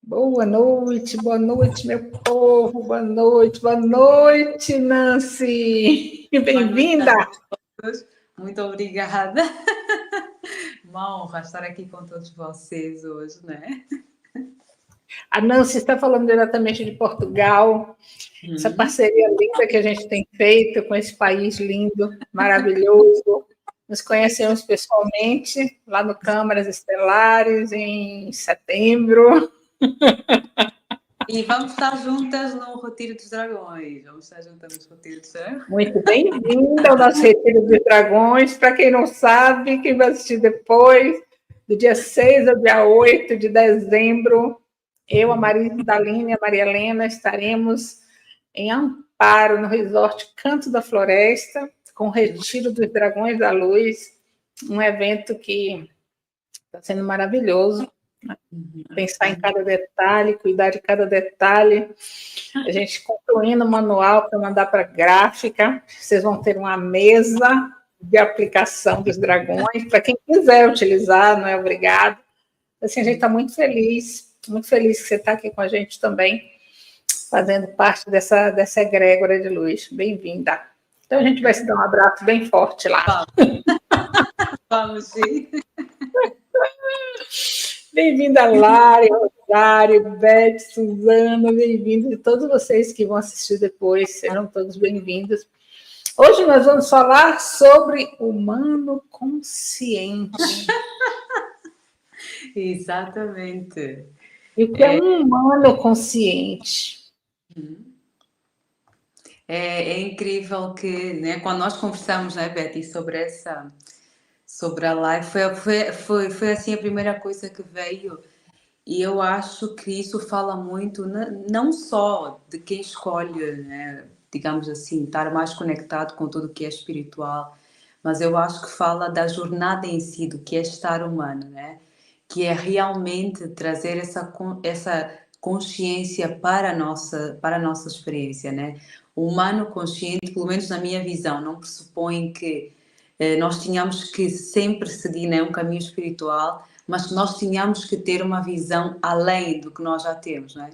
Boa noite, meu povo, boa noite, Nancy. Bem-vinda. Muito obrigada. Uma honra estar aqui com todos vocês hoje, né? A Nancy está falando diretamente de Portugal, essa parceria linda que a gente tem feito com esse país lindo, maravilhoso. Nos conhecemos pessoalmente lá no Câmaras Estelares em setembro. E vamos estar juntas no Retiro dos Dragões. Vamos estar juntas no Retiro dos Dragões. Muito bem-vinda ao nosso Retiro dos Dragões. Para quem não sabe, quem vai assistir depois, do dia 6 ao dia 8 de dezembro, eu, a Maria Daline e a Maria Helena estaremos em Amparo, no Resort Canto da Floresta, com o Retiro dos Dragões da Luz, um evento que está sendo maravilhoso. Pensar em cada detalhe, cuidar de cada detalhe. A gente concluindo o manual para mandar para a gráfica. Vocês vão ter uma mesa de aplicação dos dragões, para quem quiser utilizar, não é obrigado. Assim, a gente está muito feliz que você está aqui com a gente também, fazendo parte dessa egrégora de luz. Bem-vinda. Então, a gente vai se dar um abraço bem forte lá. Vamos, sim. Bem-vinda, Lari, Rosário, Beth, Suzana, bem-vindos. E todos vocês que vão assistir depois, serão todos bem-vindos. Hoje nós vamos falar sobre humano consciente. Exatamente. E o que é um humano consciente? É incrível que, né, quando nós conversamos, né, Betty, sobre a live, foi assim a primeira coisa que veio. E eu acho que isso fala muito, não só de quem escolhe, né, digamos assim, estar mais conectado com tudo que é espiritual, mas eu acho que fala da jornada em si, do que é estar humano, né? Que é realmente trazer essa consciência para a nossa experiência, né? O humano consciente, pelo menos na minha visão, não pressupõe que nós tínhamos que sempre seguir, né, um caminho espiritual, mas nós tínhamos que ter uma visão além do que nós já temos, não é?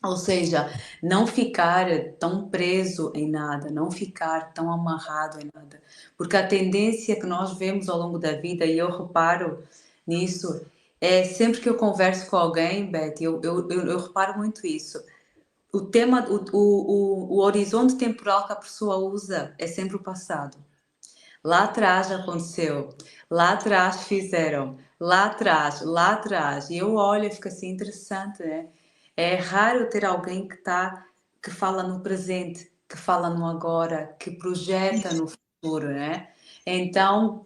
Ou seja, não ficar tão preso em nada, não ficar tão amarrado em nada. Porque a tendência que nós vemos ao longo da vida, e eu reparo nisso, é sempre que eu converso com alguém, Beth, eu reparo muito isso. O tema, o horizonte temporal que a pessoa usa é sempre o passado. Lá atrás aconteceu, lá atrás fizeram, lá atrás. E eu olho e fico assim, interessante, né? É raro ter alguém que fala no presente, que fala no agora, que projeta no futuro, né? Então,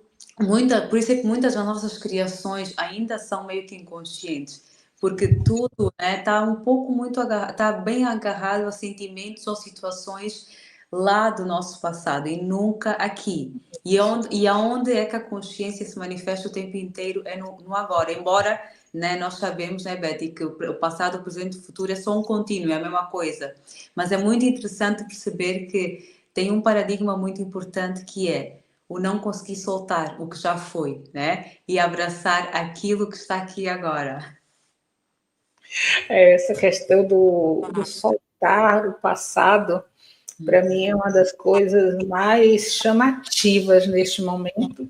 por isso é que muitas das nossas criações ainda são meio que inconscientes, porque tudo, né, está um pouco está bem agarrado a sentimentos ou situações lá do nosso passado e nunca aqui. E aonde é que a consciência se manifesta o tempo inteiro é no agora, embora, né, nós sabemos, né, Betty, que o passado, o presente e o futuro é só um contínuo, é a mesma coisa. Mas é muito interessante perceber que tem um paradigma muito importante que é o não conseguir soltar o que já foi, né? E abraçar aquilo que está aqui agora. Essa questão do soltar o passado, para mim, é uma das coisas mais chamativas neste momento.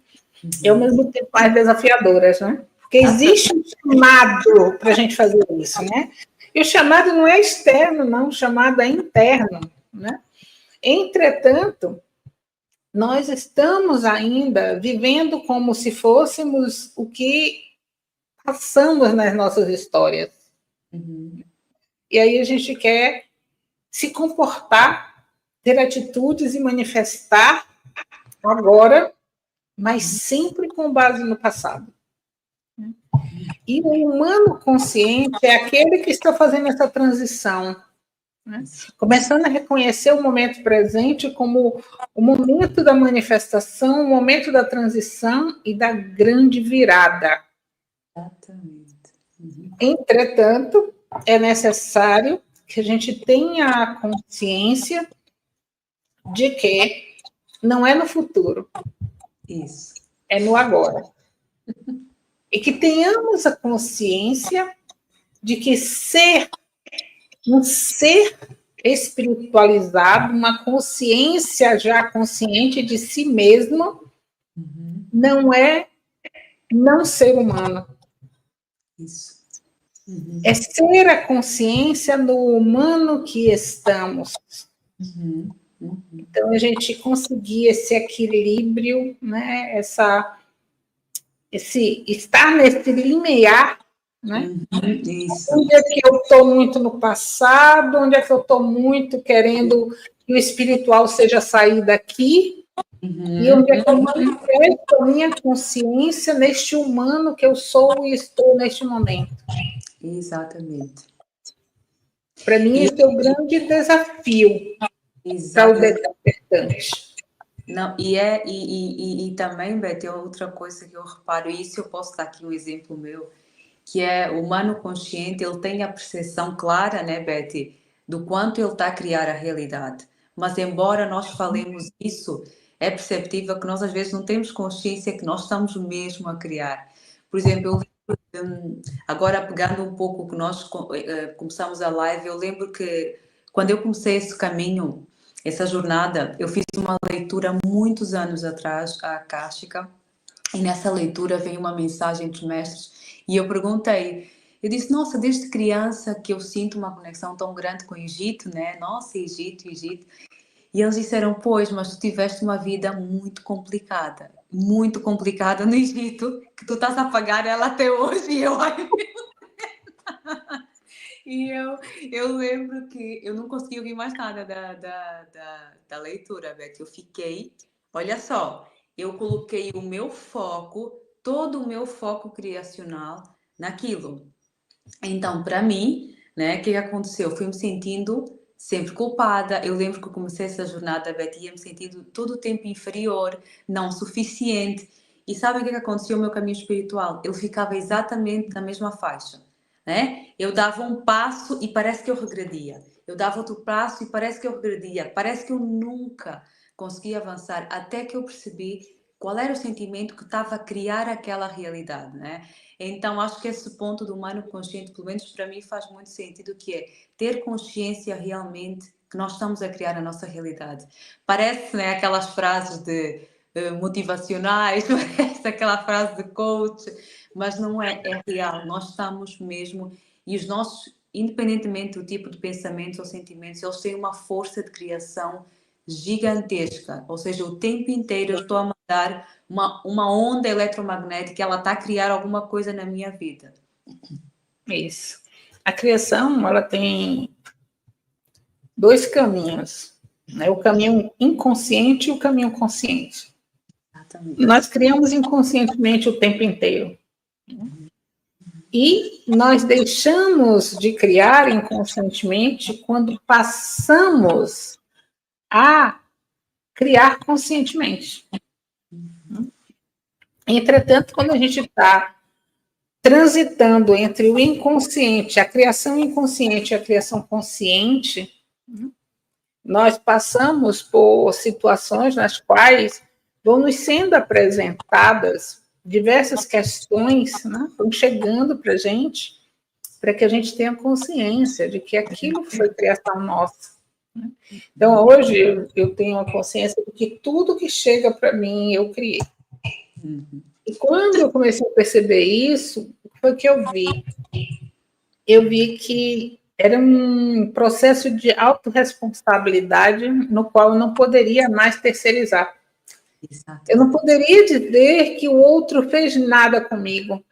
E, ao mesmo tempo, mais desafiadoras, né? Porque existe um chamado para a gente fazer isso, né? E o chamado não é externo, não, o chamado é interno, né? Entretanto, nós estamos ainda vivendo como se fôssemos o que passamos nas nossas histórias. E aí a gente quer se comportar, ter atitudes e manifestar agora, mas sempre com base no passado. E o humano consciente é aquele que está fazendo essa transição, né? Começando a reconhecer o momento presente como o momento da manifestação, o momento da transição e da grande virada. Exatamente. Entretanto, é necessário que a gente tenha a consciência de que não é no futuro, Isso. é no agora. E que tenhamos a consciência de que um ser espiritualizado, uma consciência já consciente de si mesmo, não é não ser humano. Isso. É ser a consciência no humano que estamos. Então, a gente conseguir esse equilíbrio, né? Esse estar nesse limiar, né? Isso. Onde é que eu estou muito no passado, onde é que eu estou muito querendo que o espiritual seja sair daqui, e onde é que eu manifesto a minha consciência neste humano que eu sou e estou neste momento. Exatamente. Para mim, esse é o grande desafio para o despertante. Não, e também, Beth, tem outra coisa que eu reparo, e isso eu posso dar aqui um exemplo meu, que é o humano consciente, ele tem a percepção clara, né, Beth, do quanto ele está a criar a realidade. Mas embora nós falemos isso, é perceptível que nós às vezes não temos consciência que nós estamos mesmo a criar. Por exemplo, eu lembro, agora pegando um pouco o que nós começamos a live, eu lembro que quando eu comecei esse caminho, essa jornada, eu fiz uma leitura muitos anos atrás, a Akáshica, e nessa leitura vem uma mensagem dos mestres, e eu perguntei, eu disse, nossa, desde criança que eu sinto uma conexão tão grande com o Egito, né? Nossa, Egito. E eles disseram, pois, mas tu tiveste uma vida muito complicada no Egito, que tu estás a pagar ela até hoje, e eu... E eu lembro que eu não consegui ouvir mais nada da leitura, Beth. Eu fiquei, olha só, eu coloquei o meu foco, todo o meu foco criacional naquilo. Então, para mim, né, o que aconteceu? Eu fui me sentindo sempre culpada. Eu lembro que eu comecei essa jornada, Beth, ia me sentindo todo o tempo inferior, não suficiente. E sabem o que aconteceu no meu caminho espiritual? Eu ficava exatamente na mesma faixa. Né? Eu dava um passo e parece que eu regredia. Eu dava outro passo e parece que eu regredia. Parece que eu nunca conseguia avançar até que eu percebi qual era o sentimento que estava a criar aquela realidade, né? Então, acho que esse ponto do humano consciente, pelo menos para mim, faz muito sentido, que é ter consciência realmente que nós estamos a criar a nossa realidade. Parece, né, aquelas frases de motivacionais, parece aquela frase de coach, mas não é, é real. Nós estamos mesmo, e os nossos, independentemente do tipo de pensamentos ou sentimentos, eles têm uma força de criação gigantesca, ou seja, o tempo inteiro eu estou a mandar uma onda eletromagnética, ela está a criar alguma coisa na minha vida. Isso. A criação, ela tem dois caminhos, né? O caminho inconsciente e o caminho consciente. Exatamente. Nós criamos inconscientemente o tempo inteiro. E nós deixamos de criar inconscientemente quando passamos a criar conscientemente. Entretanto, quando a gente está transitando entre o inconsciente, a criação inconsciente e a criação consciente, nós passamos por situações nas quais vão nos sendo apresentadas diversas questões, né, vão chegando para a gente, para que a gente tenha consciência de que aquilo foi criação nossa. Né? Então, hoje, eu tenho a consciência de que tudo que chega para mim, eu criei. E quando eu comecei a perceber isso, o que foi que eu vi? Eu vi que era um processo de autorresponsabilidade no qual eu não poderia mais terceirizar. Exato. Eu não poderia dizer que o outro fez nada comigo.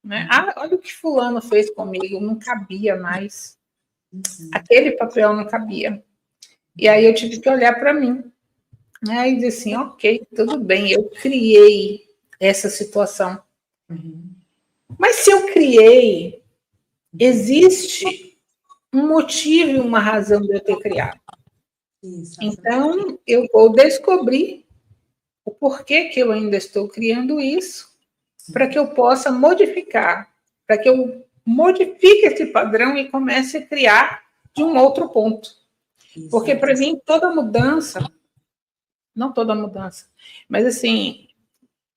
Né? Ah, olha o que fulano fez comigo, não cabia mais. Aquele papel não cabia. E aí eu tive que olhar para mim. Né? E dizer assim, ok, tudo bem, eu criei essa situação. Mas se eu criei, existe um motivo e uma razão de eu ter criado. Então, eu vou descobrir o porquê que eu ainda estou criando isso, para que eu possa modificar, para que eu modifique esse padrão e comece a criar de um outro ponto. Porque, para mim, toda mudança, não toda mudança, mas assim,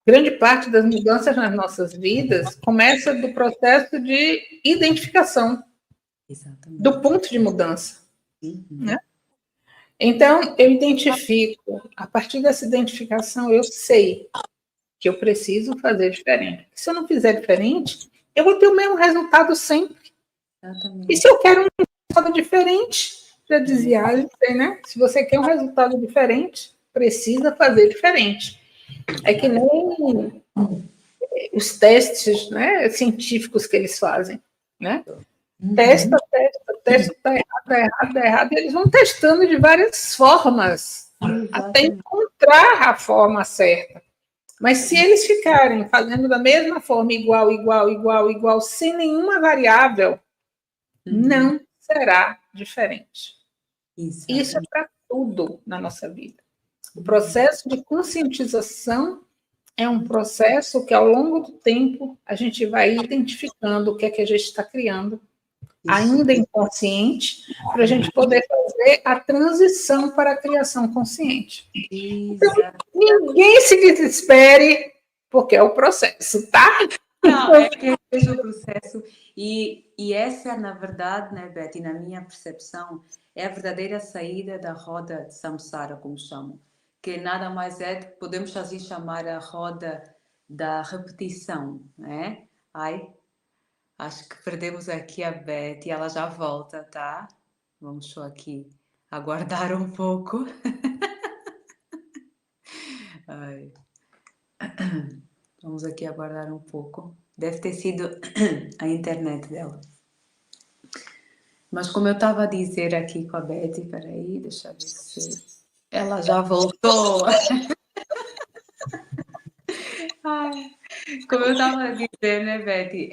grande parte das mudanças nas nossas vidas começa do processo de identificação, Exatamente. do ponto de mudança, né? Então, eu identifico, a partir dessa identificação, eu sei que eu preciso fazer diferente. Se eu não fizer diferente, eu vou ter o mesmo resultado sempre. Exatamente. E se eu quero um resultado diferente, já dizia Einstein, né? Se você quer um resultado diferente, precisa fazer diferente. É que nem os testes, né, científicos que eles fazem, né? Testa, tá errado, tá errado, tá errado, e eles vão testando de várias formas, até encontrar a forma certa. Mas se eles ficarem fazendo da mesma forma, igual, sem nenhuma variável, não será diferente. Isso é para tudo na nossa vida. O processo de conscientização é um processo que, ao longo do tempo, a gente vai identificando o que é que a gente está criando, ainda inconsciente, para a gente poder fazer a transição para a criação consciente. Então, ninguém se desespere, porque é o processo, tá? Não, é que é o processo. E essa, na verdade, né, Betty, na minha percepção, é a verdadeira saída da roda de samsara, como chamam. Que nada mais é, podemos assim chamar a roda da repetição, né? Ai, acho que perdemos aqui a Betty, ela já volta, tá? Vamos só aqui aguardar um pouco. Ai. Vamos aqui aguardar um pouco. Deve ter sido a internet dela. Mas como eu estava a dizer aqui com a Betty, peraí, deixa eu ver se ela já voltou. Ai, como eu estava a dizer, né, Betty?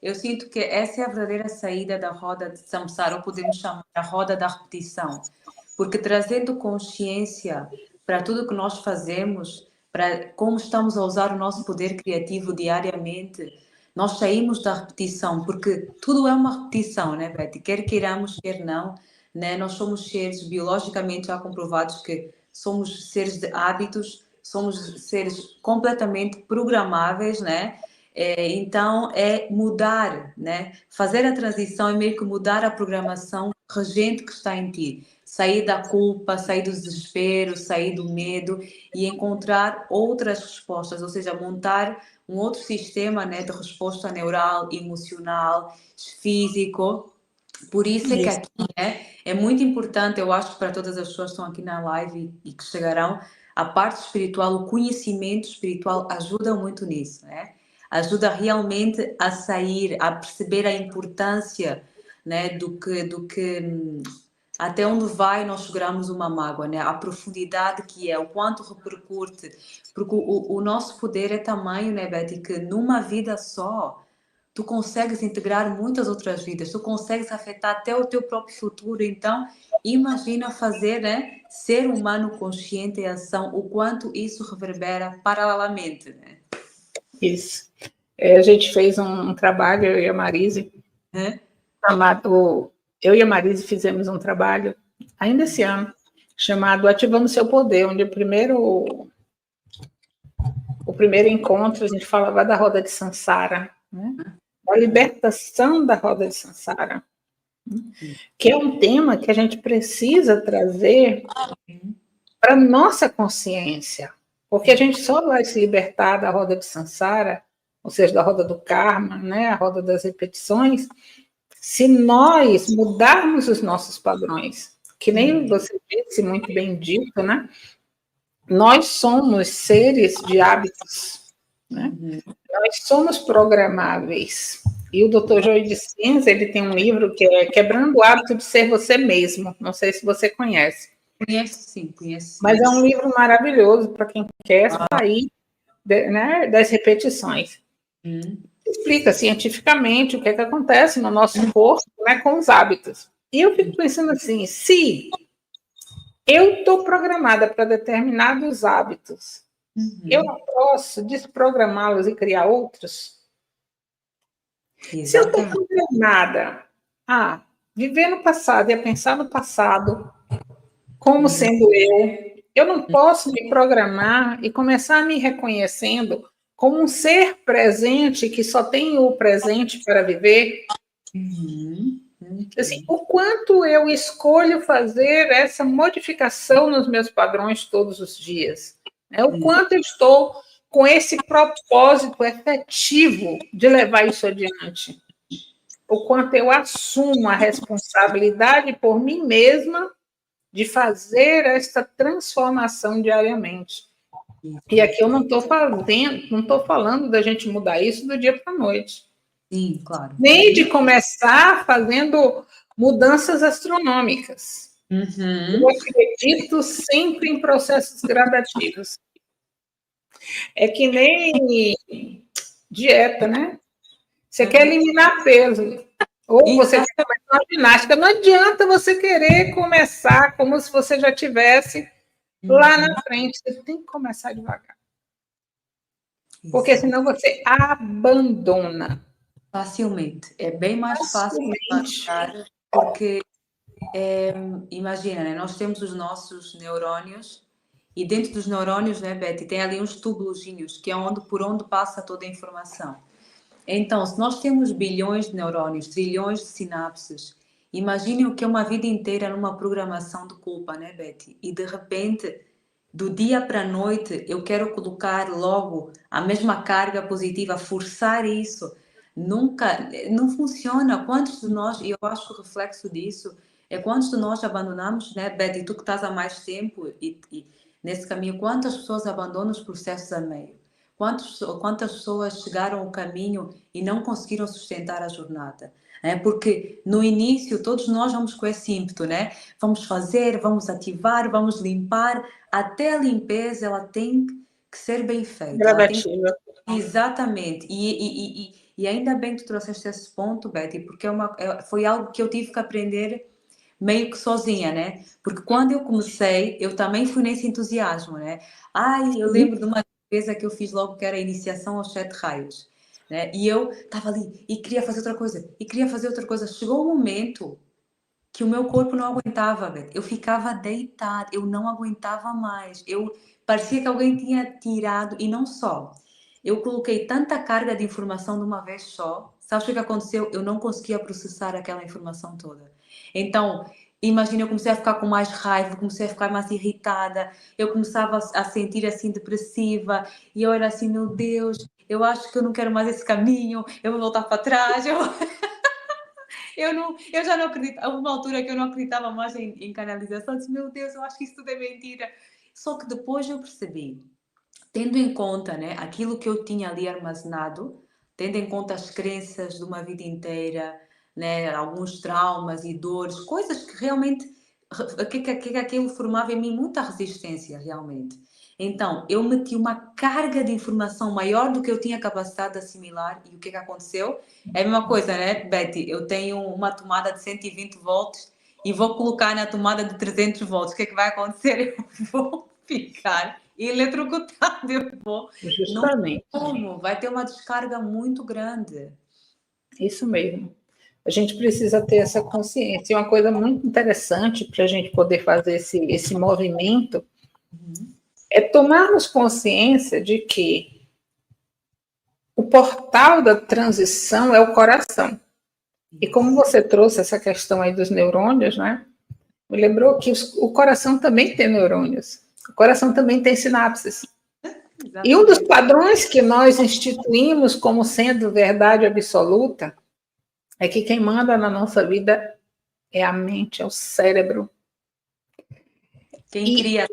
Eu sinto que essa é a verdadeira saída da roda de samsara, ou podemos chamar a roda da repetição. Porque trazendo consciência para tudo que nós fazemos, para como estamos a usar o nosso poder criativo diariamente, nós saímos da repetição, porque tudo é uma repetição, né, Betty? Quer queiramos, quer não, né? Nós somos seres biologicamente já comprovados que somos seres de hábitos, somos seres completamente programáveis, né? Então é mudar, né? Fazer a transição é meio que mudar a programação regente que está em ti. Sair da culpa, sair do desespero, sair do medo e encontrar outras respostas, ou seja, montar um outro sistema, né, de resposta neural, emocional, físico. Por isso é que aqui, né, é muito importante, eu acho que para todas as pessoas que estão aqui na live e que chegarão, a parte espiritual, o conhecimento espiritual ajuda muito nisso, né? Ajuda realmente a sair, a perceber a importância, né, do que até onde vai nós seguramos uma mágoa, né? A profundidade que é, o quanto repercute, porque o nosso poder é tamanho, né, Betty, que numa vida só tu consegues integrar muitas outras vidas, tu consegues afetar até o teu próprio futuro. Então, imagina fazer, né, ser humano consciente em ação, o quanto isso reverbera paralelamente, né? Isso. A gente fez um trabalho, eu e a Marise, chamado... Eu e a Marise fizemos um trabalho, ainda esse ano, chamado Ativando Seu Poder, onde o primeiro encontro a gente falava da roda de Sansara, né? Da libertação da roda de Sansara, que é um tema que a gente precisa trazer para nossa consciência, porque a gente só vai se libertar da roda de Sansara, ou seja, da roda do karma, né? A roda das repetições, se nós mudarmos os nossos padrões, que nem você disse, muito bem dito, né? Nós somos seres de hábitos, né? Nós somos programáveis. E o Dr. Joe Dispenza, ele tem um livro que é Quebrando o Hábito de Ser Você Mesmo. Não sei se você conhece. Conheço sim, conheço. Mas é um livro maravilhoso para quem quer sair, né, das repetições. Explica cientificamente o que é que acontece no nosso corpo, né, com os hábitos. E eu fico pensando assim, se eu estou programada para determinados hábitos, eu não posso desprogramá-los e criar outros? Exatamente. Se eu estou programada a viver no passado e a pensar no passado como sendo Eu não posso me programar e começar me reconhecendo como um ser presente que só tem o presente para viver. Assim, o quanto eu escolho fazer essa modificação nos meus padrões todos os dias. Né? O quanto eu estou com esse propósito efetivo de levar isso adiante. O quanto eu assumo a responsabilidade por mim mesma de fazer essa transformação diariamente. E aqui eu não estou falando da gente mudar isso do dia para a noite. Sim, claro. Nem de começar fazendo mudanças astronômicas. Eu acredito sempre em processos gradativos. É que nem dieta, né? Você quer eliminar peso, ou você quer começar uma ginástica. Não adianta você querer começar como se você já tivesse lá na frente. Você tem que começar devagar. Porque senão você abandona. Facilmente. É bem mais fácil devagar, porque imagina, né? Nós temos os nossos neurônios e dentro dos neurônios, né, Betty, tem ali uns tubulozinhos que é por onde passa toda a informação. Então, se nós temos bilhões de neurônios, trilhões de sinapses, imagine o que é uma vida inteira numa programação de culpa, né, Betty? E de repente, do dia para a noite, eu quero colocar logo a mesma carga positiva, forçar isso. Nunca, não funciona. Quantos de nós, e eu acho que o reflexo disso é quantos de nós abandonamos, né, Betty? Tu que estás há mais tempo e nesse caminho, quantas pessoas abandonam os processos a meio? Quantas pessoas chegaram ao caminho e não conseguiram sustentar a jornada? Porque no início todos nós vamos com esse ímpeto, né? Vamos fazer, vamos ativar, vamos limpar. Até a limpeza ela tem que ser bem feita. Gradativa. Exatamente. E ainda bem que tu trouxeste esse ponto, Betty, porque foi algo que eu tive que aprender meio que sozinha, né? Porque quando eu comecei, eu também fui nesse entusiasmo, né? Eu lembro de uma coisa que eu fiz logo que era a iniciação aos 7 raios, né? E eu estava ali e queria fazer outra coisa, e queria fazer outra coisa. Chegou um momento que o meu corpo não aguentava, Beth. Eu ficava deitada, eu não aguentava mais. Parecia que alguém tinha tirado, e não só. Eu coloquei tanta carga de informação de uma vez só. Sabe o que aconteceu? Eu não conseguia processar aquela informação toda. Então, imagina, eu comecei a ficar com mais raiva, comecei a ficar mais irritada, eu começava a sentir assim depressiva, e eu era assim, meu Deus, eu acho que eu não quero mais esse caminho, eu vou voltar para trás. Eu já não acredito. Houve uma altura que eu não acreditava mais em canalização. Eu disse, meu Deus, eu acho que isso tudo é mentira. Só que depois eu percebi, tendo em conta, né, aquilo que eu tinha ali armazenado, tendo em conta as crenças de uma vida inteira, né, alguns traumas e dores, coisas que realmente que aquilo formava em mim muita resistência, realmente. Então, eu meti uma carga de informação maior do que eu tinha capacidade de assimilar. E o que aconteceu? É a mesma coisa, né, Betty? Eu tenho uma tomada de 120 volts e vou colocar na tomada de 300 volts. O que vai acontecer? Eu vou ficar eletrocutado. Justamente. Como? Vai ter uma descarga muito grande. Isso mesmo. A gente precisa ter essa consciência. E uma coisa muito interessante para a gente poder fazer esse movimento é tomarmos consciência de que o portal da transição é o coração. E como você trouxe essa questão aí dos neurônios, né? Me lembrou que o coração também tem neurônios. O coração também tem sinapses. Exatamente. E um dos padrões que nós instituímos como sendo verdade absoluta é que quem manda na nossa vida é a mente, é o cérebro. Quem cria.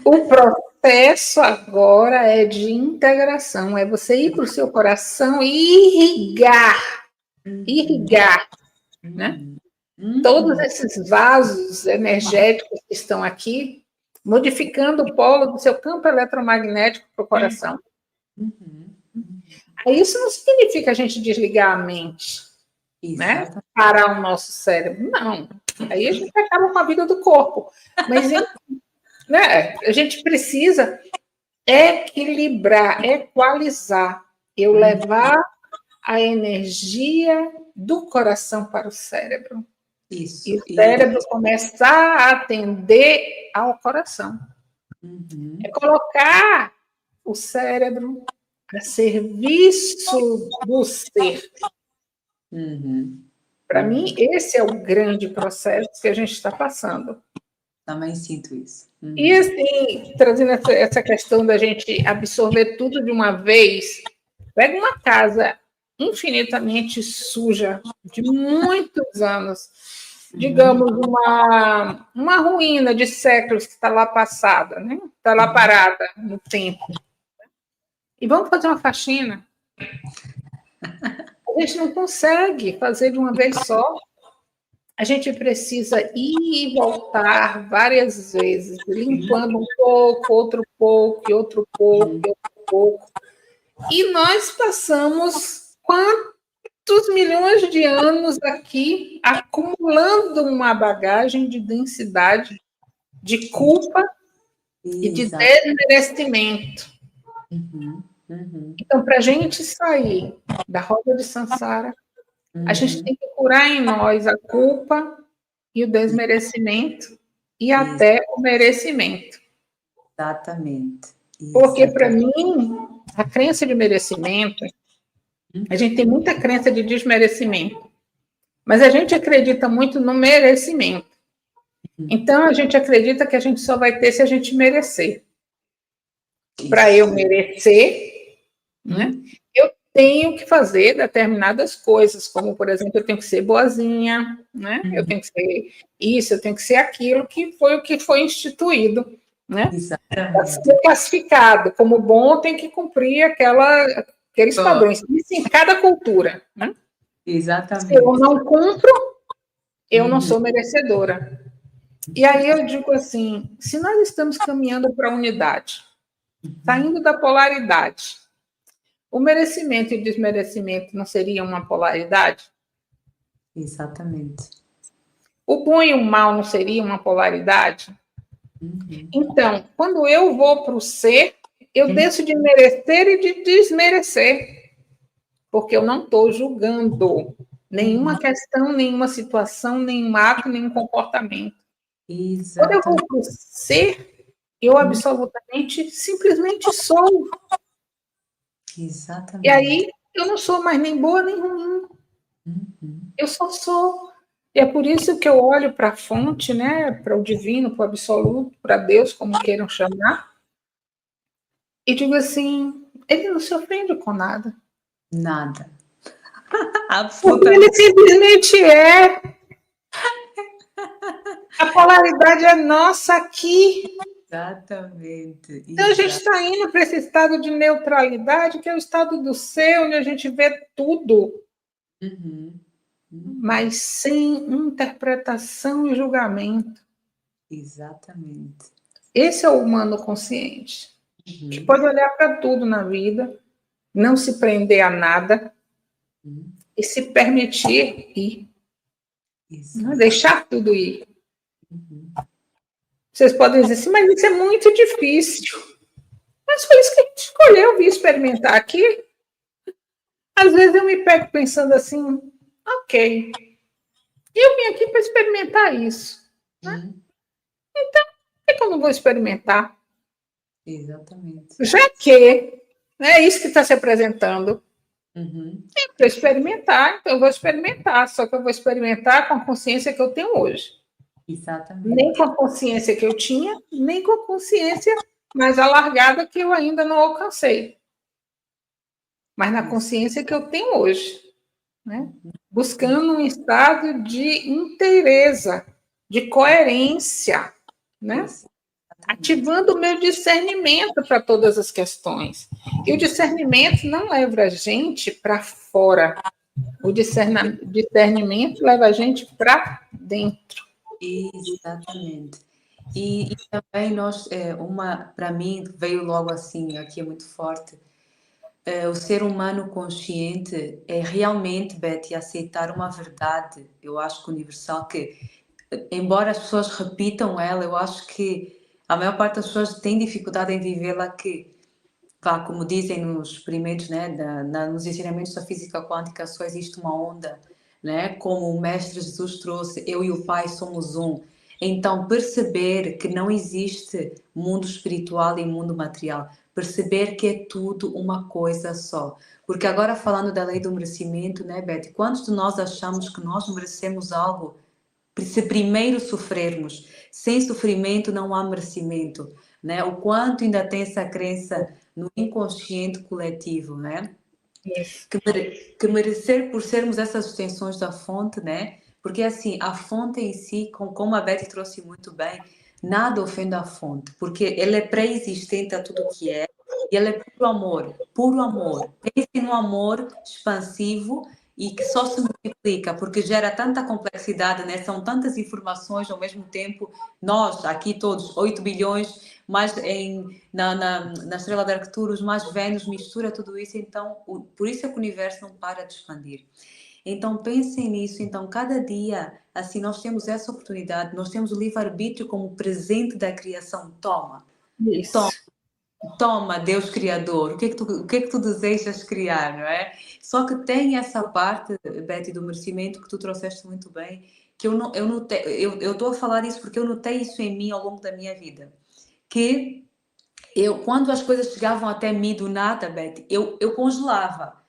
O processo agora é de integração, é você ir para o seu coração e irrigar, né? Todos esses vasos energéticos que estão aqui, modificando o polo do seu campo eletromagnético para o coração. Isso não significa a gente desligar a mente, né? Parar o nosso cérebro. Não. Aí a gente acaba com a vida do corpo. Mas né, a gente precisa equilibrar, equalizar. Eu levar a energia do coração para o cérebro. Isso. E o cérebro começar a atender ao coração. É colocar o cérebro a serviço do ser. Para mim, esse é o grande processo que a gente está passando. Também sinto isso. E assim, trazendo essa questão da gente absorver tudo de uma vez, pega uma casa infinitamente suja, de muitos anos, digamos, uma ruína de séculos que está lá passada, né? Está lá parada no tempo. E vamos fazer uma faxina. A gente não consegue fazer de uma vez só. A gente precisa ir e voltar várias vezes, limpando um pouco, outro pouco, e outro pouco, e outro pouco. E nós passamos quantos milhões de anos aqui acumulando uma bagagem de densidade, de culpa e de desmerecimento. Então, para a gente sair da roda de Sansara, a gente tem que curar em nós a culpa e o desmerecimento e até o merecimento. Exatamente. Porque, para mim, a crença de merecimento, a gente tem muita crença de desmerecimento, mas a gente acredita muito no merecimento. Então, a gente acredita que a gente só vai ter se a gente merecer. Para eu merecer, né, eu tenho que fazer determinadas coisas, como, por exemplo, eu tenho que ser boazinha, né? Eu tenho que ser isso, eu tenho que ser aquilo, que foi o que foi instituído, né? Para ser classificado como bom, tem que cumprir aqueles padrões. Isso em cada cultura, né? Exatamente. Se eu não cumpro, eu não sou merecedora. E aí eu digo assim, se nós estamos caminhando para a unidade, saindo da polaridade, o merecimento e o desmerecimento não seriam uma polaridade? Exatamente. O bom e o mal não seria uma polaridade? Então, quando eu vou para o ser, eu deixo de merecer e de desmerecer, porque eu não estou julgando nenhuma questão, nenhuma situação, nenhum ato, nenhum comportamento. Exatamente. Quando eu vou para o ser, eu absolutamente, simplesmente sou. Exatamente. E aí, eu não sou mais nem boa nem ruim. Eu só sou. E é por isso que eu olho para a fonte, né, para o divino, para o absoluto, para Deus, como queiram chamar, e digo assim, ele não se ofende com nada. Nada. Porque ele simplesmente é. A polaridade é nossa aqui. Exatamente. Então a gente está indo para esse estado de neutralidade, que é o estado do ser, onde a gente vê tudo, mas sem interpretação e julgamento. Exatamente. Esse é o humano consciente, que pode olhar para tudo na vida, não se prender a nada e se permitir ir. Deixar tudo ir. Vocês podem dizer assim, mas isso é muito difícil. Mas foi isso que a gente escolheu vir experimentar aqui. Às vezes eu me pego pensando assim, ok, eu vim aqui para experimentar isso. Né? Então, por que eu não vou experimentar? Exatamente. Já que é isso que está se apresentando. É para experimentar, então eu vou experimentar, só que eu vou experimentar com a consciência que eu tenho hoje. Exatamente. Nem com a consciência que eu tinha, nem com a consciência mais alargada que eu ainda não alcancei. Mas na consciência que eu tenho hoje. Né? Buscando um estado de inteireza, de coerência, né? Ativando o meu discernimento para todas as questões. E o discernimento não leva a gente para fora. O discernimento leva a gente para dentro. Exatamente. E também nós, para mim, veio logo assim, aqui é muito forte, o ser humano consciente é realmente, Betty, aceitar uma verdade, eu acho que universal, que, embora as pessoas repitam ela, eu acho que a maior parte das pessoas tem dificuldade em vivê-la, que, como dizem nos experimentos, né, nos ensinamentos da física quântica, só existe uma onda, né, como o Mestre Jesus trouxe, eu e o Pai somos um. Então, perceber que não existe mundo espiritual e mundo material. Perceber que é tudo uma coisa só. Porque agora falando da lei do merecimento, né, Beth? Quantos de nós achamos que nós merecemos algo se primeiro sofrermos? Sem sofrimento não há merecimento, né? O quanto ainda tem essa crença no inconsciente coletivo, né? Isso. Que merecer por sermos essas extensões da fonte, né? Porque assim, a fonte em si, como a Betty trouxe muito bem, nada ofende a fonte, porque ela é pré-existente a tudo o que é, e ela é puro amor, puro amor. Pense no amor expansivo e que só se multiplica, porque gera tanta complexidade, né? São tantas informações ao mesmo tempo. Nós, aqui todos, 8 bilhões, mais na estrela de Arcturus, mais Vênus, mistura tudo isso, então, por isso é que o universo não para de expandir. Então, pensem nisso. Então, cada dia, assim, nós temos essa oportunidade, nós temos o livre-arbítrio como presente da criação. Toma, toma. Isso. Toma, Deus Criador, o que é que tu desejas criar, não é? Só que tem essa parte, Betty, do merecimento que tu trouxeste muito bem, que eu notei, eu estou a falar isso porque eu notei isso em mim ao longo da minha vida. Que quando as coisas chegavam até mim do nada, Betty, eu congelava.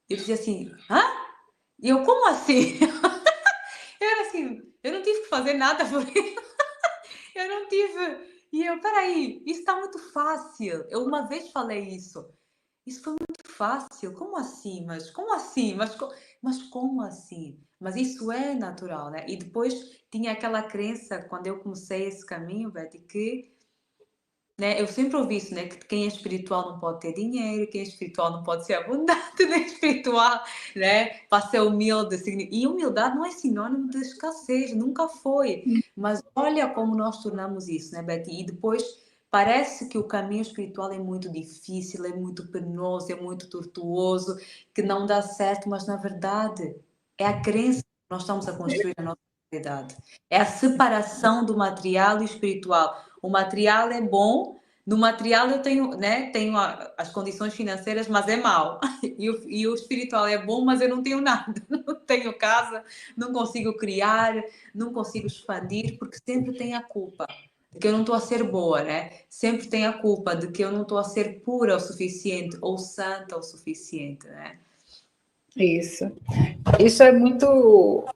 Eu dizia assim, hã? E eu, como assim? Eu era assim, eu não tive que fazer nada por isso. Eu não tive. E eu, peraí, isso está muito fácil. Eu uma vez falei isso. Isso foi muito fácil. Como assim? Mas como assim? Mas como assim? Mas isso é natural, né? E depois tinha aquela crença, quando eu comecei esse caminho, Betty, que, né, eu sempre ouvi isso, né? Que quem é espiritual não pode ter dinheiro, quem é espiritual não pode ser abundante, nem espiritual, né? Para ser humilde. E humildade não é sinônimo de escassez, nunca foi. Mas olha como nós tornamos isso, né, Betty? E depois parece que o caminho espiritual é muito difícil, é muito penoso, é muito tortuoso, que não dá certo, mas na verdade é a crença que nós estamos a construir a nossa realidade. É a separação do material e espiritual. O material é bom, no material eu tenho, né, tenho as condições financeiras, mas é mau. E o espiritual é bom, mas eu não tenho nada. Não tenho casa, não consigo criar, não consigo expandir, porque sempre tem a culpa de que eu não estou a ser boa, né? Sempre tem a culpa de que eu não estou a ser pura o suficiente ou santa o suficiente, né? Isso. Isso é muito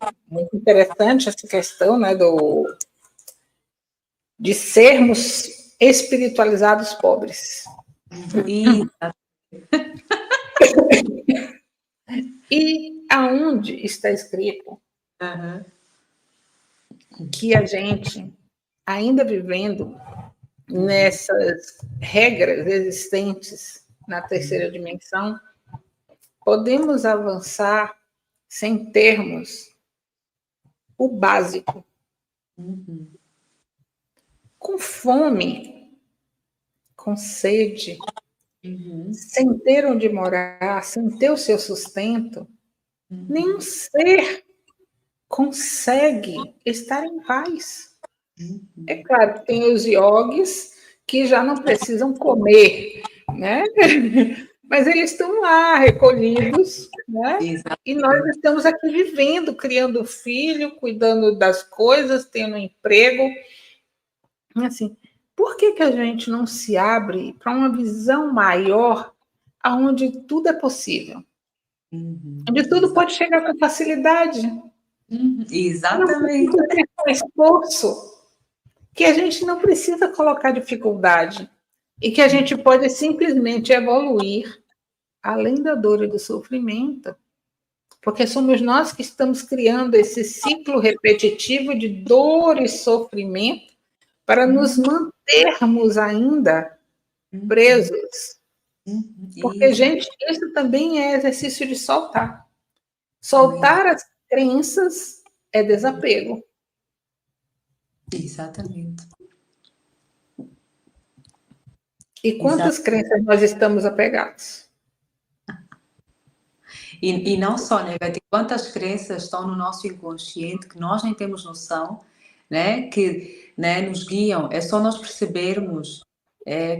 interessante, essa questão, né, de sermos espiritualizados pobres. E E aonde está escrito que a gente, ainda vivendo nessas regras existentes na terceira dimensão, podemos avançar sem termos o básico, com fome, com sede, sem ter onde morar, sem ter o seu sustento, nenhum ser consegue estar em paz. É claro que tem os yogis que já não precisam comer, né? Mas eles estão lá recolhidos, né? E nós estamos aqui vivendo, criando filho, cuidando das coisas, tendo um emprego. Assim, por que a gente não se abre para uma visão maior, onde tudo é possível? Onde tudo pode chegar com facilidade. Exatamente. Não precisa ter esforço, que a gente não precisa colocar dificuldade e que a gente pode simplesmente evoluir além da dor e do sofrimento, porque somos nós que estamos criando esse ciclo repetitivo de dor e sofrimento para nos mantermos ainda presos. Porque, gente, isso também é exercício de soltar. Soltar as crenças é desapego. Exatamente. E quantas crenças nós estamos apegados? E não só, né, Betty? Quantas crenças estão no nosso inconsciente que nós nem temos noção, né? Que, né, nos guiam. É só nós percebermos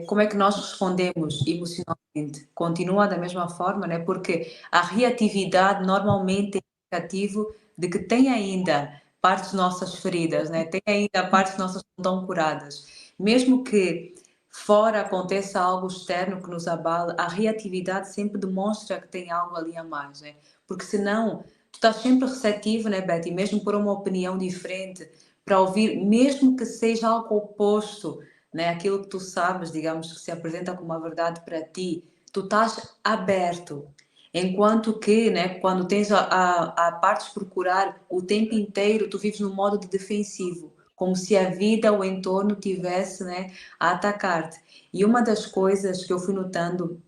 como é que nós respondemos emocionalmente. Continua da mesma forma, né? Porque a reatividade normalmente é indicativo de que tem ainda partes nossas feridas, né? Tem ainda partes nossas que não estão curadas. Mesmo que fora aconteça algo externo que nos abala, a reatividade sempre demonstra que tem algo ali a mais, né? Porque senão, tu estás sempre receptivo, né, Betty? Mesmo por uma opinião diferente, para ouvir, mesmo que seja algo oposto, né? Aquilo que tu sabes, digamos, que se apresenta como uma verdade para ti, tu estás aberto. Enquanto que, né, quando tens a partes por curar, o tempo inteiro tu vives no modo de defensivo, como se a vida, o entorno tivesse, né, a atacar-te. E uma das coisas que eu fui notando,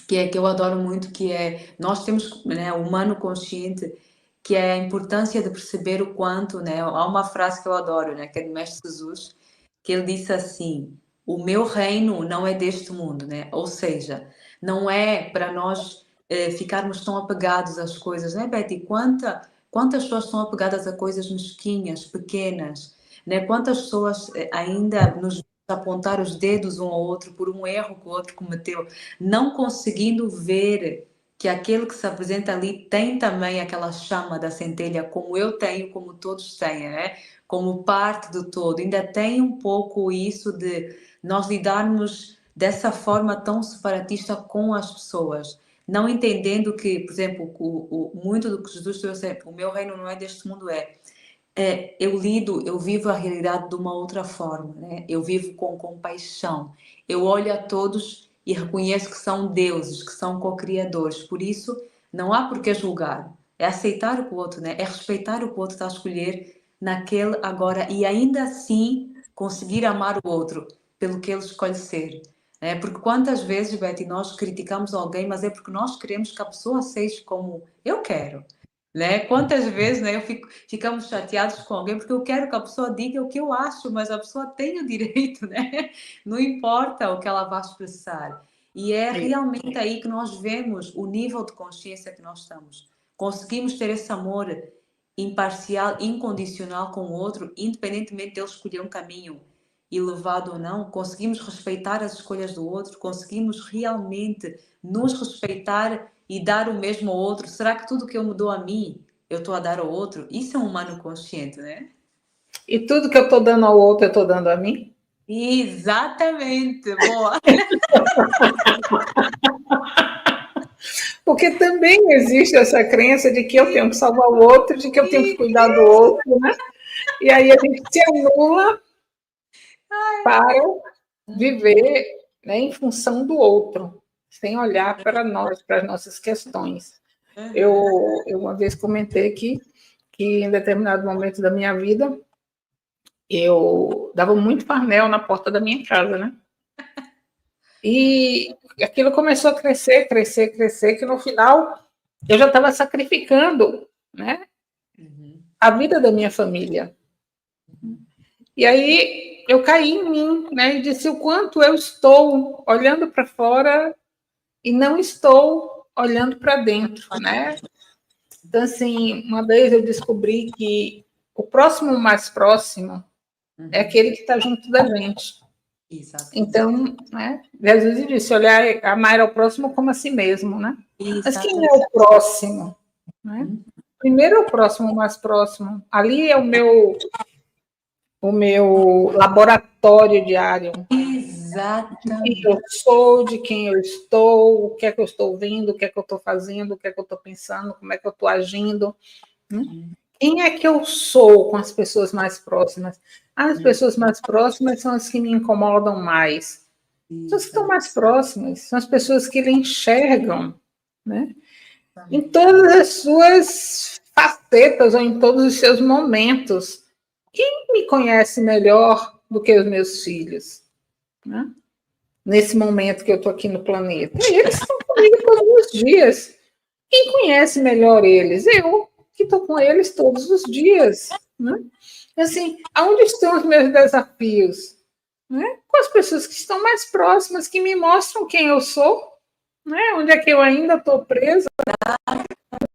que eu adoro muito, que é, nós temos, né, o humano consciente, que é a importância de perceber o quanto, né, há uma frase que eu adoro, né, que é do Mestre Jesus, que ele disse assim: o meu reino não é deste mundo, né? Ou seja, não é para nós ficarmos tão apegados às coisas, né, Betty? Quantas pessoas estão apegadas a coisas mesquinhas, pequenas, né? Quantas pessoas ainda nos apontar os dedos um ao outro por um erro que o outro cometeu, não conseguindo ver que aquele que se apresenta ali tem também aquela chama da centelha, como eu tenho, como todos têm, né? Como parte do todo. Ainda tem um pouco isso de nós lidarmos dessa forma tão separatista com as pessoas, não entendendo que, por exemplo, muito do que Jesus trouxe, o meu reino não é deste mundo, eu vivo a realidade de uma outra forma, né? Eu vivo com compaixão. Eu olho a todos e reconheço que são deuses, que são co-criadores. Por isso, não há por que julgar. É aceitar o que o outro, né? É respeitar o que o outro está a escolher naquele agora e ainda assim conseguir amar o outro pelo que ele escolhe ser. Né? Porque quantas vezes, Betty, nós criticamos alguém, mas é porque nós queremos que a pessoa seja como eu quero. Né? Quantas vezes, né, ficamos chateados com alguém porque eu quero que a pessoa diga o que eu acho, mas a pessoa tem o direito, né? Não importa o que ela vai expressar. E é realmente aí que nós vemos o nível de consciência que nós estamos. Conseguimos ter esse amor imparcial, incondicional com o outro, independentemente dele escolher um caminho elevado ou não, conseguimos respeitar as escolhas do outro, conseguimos realmente nos respeitar e dar o mesmo ao outro. Será que tudo que eu me dou a mim, eu estou a dar ao outro? Isso é um humano consciente, né? E tudo que eu estou dando ao outro, eu estou dando a mim? Exatamente, boa. Porque também existe essa crença de que eu tenho que salvar o outro, de que eu tenho que cuidar do outro, né? E aí a gente se anula para viver, né, em função do outro, sem olhar para nós, para as nossas questões. Eu uma vez comentei aqui que em determinado momento da minha vida eu dava muito farnel na porta da minha casa, né? E aquilo começou a crescer, crescer, crescer, que no final eu já estava sacrificando, né, a vida da minha família. E aí eu caí em mim, né, e disse o quanto eu estou olhando para fora e não estou olhando para dentro, né? Então, assim, uma vez eu descobri que o próximo mais próximo é aquele que está junto da gente. Exatamente. Então, né, Jesus disse, olhar, amar ao próximo como a si mesmo, né? Mas quem é o próximo? Né? Primeiro é o próximo mais próximo. Ali é o meu laboratório diário. Exatamente. De quem eu sou, de quem eu estou, o que é que eu estou vendo, o que é que eu estou fazendo, o que é que eu estou pensando, como é que eu estou agindo. Né? Quem é que eu sou com as pessoas mais próximas? As pessoas mais próximas são as que me incomodam mais. As pessoas que estão mais próximas são as pessoas que lhe enxergam, né? Em todas as suas facetas ou em todos os seus momentos. Quem me conhece melhor do que os meus filhos? Né? Nesse momento que eu estou aqui no planeta. Eles estão comigo todos os dias. Quem conhece melhor eles? Eu, que estou com eles todos os dias. Né? Assim, aonde estão os meus desafios? Né? Com as pessoas que estão mais próximas, que me mostram quem eu sou. Né? Onde é que eu ainda estou presa?